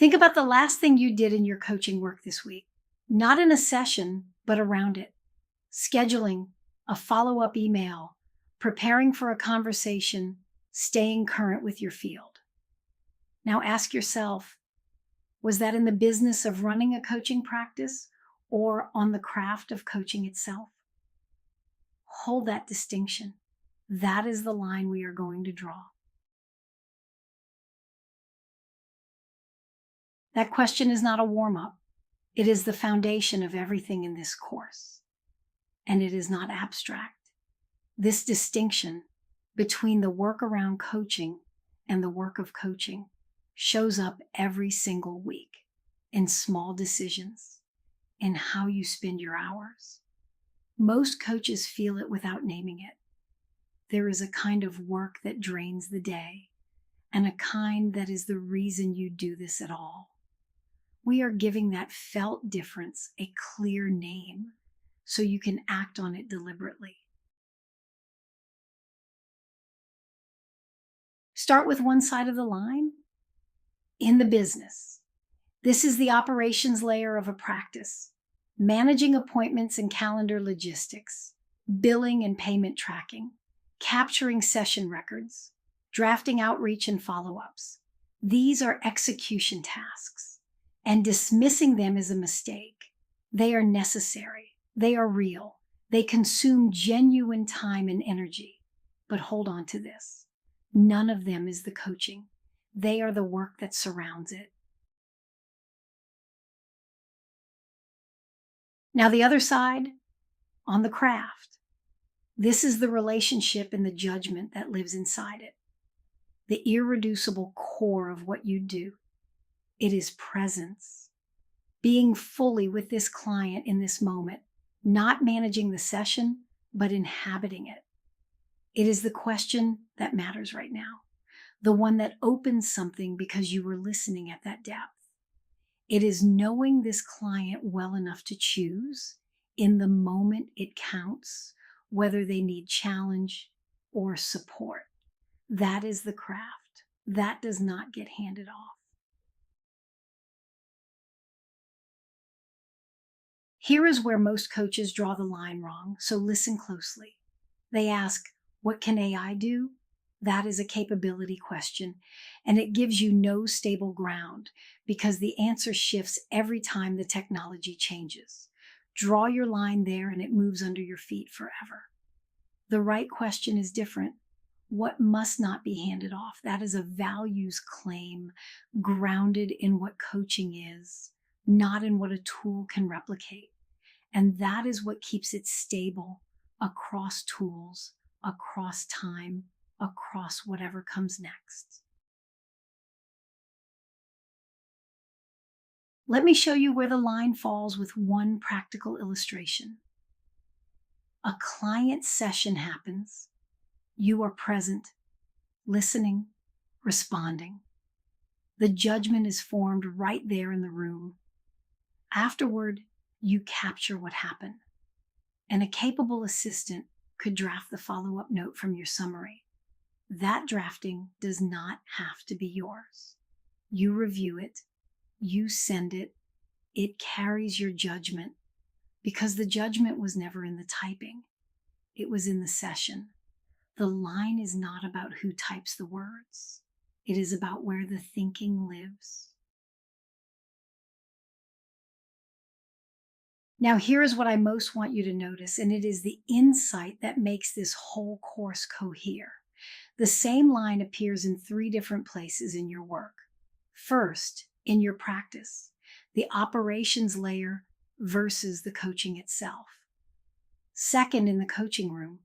Think about the last thing you did in your coaching work this week, not in a session, but around it. Scheduling a follow-up email, preparing for a conversation, staying current with your field. Now ask yourself, was that in the business of running a coaching practice or on the craft of coaching itself? Hold that distinction. That is the line we are going to draw. That question is not a warm-up. It is the foundation of everything in this course. And it is not abstract. This distinction between the work around coaching and the work of coaching shows up every single week in small decisions, in how you spend your hours. Most coaches feel it without naming it. There is a kind of work that drains the day, and a kind that is the reason you do this at all. We are giving that felt difference a clear name so you can act on it deliberately. Start with one side of the line. In the business, this is the operations layer of a practice, managing appointments and calendar logistics, billing and payment tracking, capturing session records, drafting outreach and follow-ups. These are execution tasks, and dismissing them is a mistake. They are necessary. They are real. They consume genuine time and energy. But hold on to this. None of them is the coaching. They are the work that surrounds it. Now the other side, on the craft. This is the relationship and the judgment that lives inside it. The irreducible core of what you do. It is presence. Being fully with this client in this moment, not managing the session, but inhabiting it. It is the question that matters right now. The one that opens something because you were listening at that depth. It is knowing this client well enough to choose, in the moment it counts, whether they need challenge or support. That is the craft. That does not get handed off. Here is where most coaches draw the line wrong, so listen closely. They ask, what can AI do? That is a capability question, and it gives you no stable ground because the answer shifts every time the technology changes. Draw your line there and it moves under your feet forever. The right question is different. What must not be handed off? That is a values claim grounded in what coaching is, not in what a tool can replicate. And that is what keeps it stable across tools, across time, across whatever comes next. Let me show you where the line falls with one practical illustration. A client session happens. You are present, listening, responding. The judgment is formed right there in the room. Afterward, you capture what happened. And a capable assistant could draft the follow-up note from your summary. That drafting does not have to be yours. You review it, you send it, it carries your judgment because the judgment was never in the typing. It was in the session. The line is not about who types the words. It is about where the thinking lives. Now here is what I most want you to notice, and it is the insight that makes this whole course cohere. The same line appears in 3 different places in your work. First, in your practice, the operations layer versus the coaching itself. Second, in the coaching room,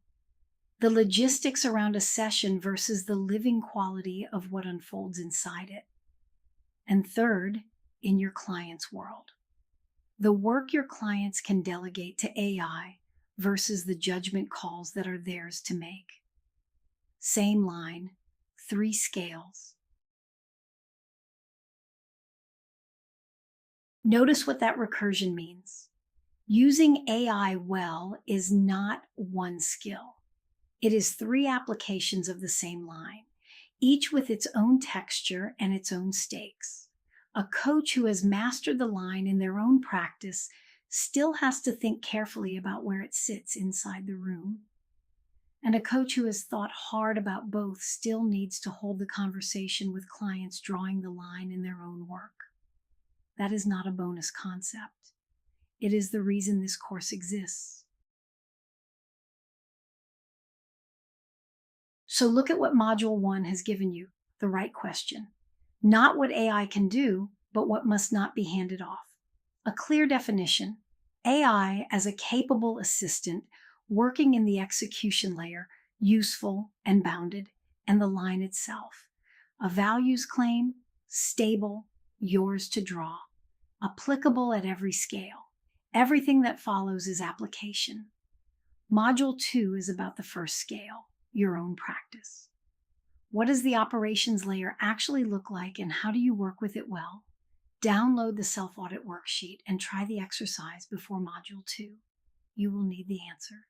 the logistics around a session versus the living quality of what unfolds inside it. And third, in your client's world, the work your clients can delegate to AI versus the judgment calls that are theirs to make. Same line, 3 scales. Notice what that recursion means. Using AI well is not one skill. It is 3 applications of the same line, each with its own texture and its own stakes. A coach who has mastered the line in their own practice still has to think carefully about where it sits inside the room. And a coach who has thought hard about both still needs to hold the conversation with clients drawing the line in their own work. That is not a bonus concept. It is the reason this course exists. So look at what Module 1 has given you, the right question. Not what AI can do, but what must not be handed off. A clear definition: AI as a capable assistant working in the execution layer, useful and bounded, and the line itself. A values claim: stable, yours to draw, applicable at every scale. Everything that follows is application. Module 2 is about the first scale, your own practice. What does the operations layer actually look like, and how do you work with it well? Download the self-audit worksheet and try the exercise before Module 2. You will need the answer.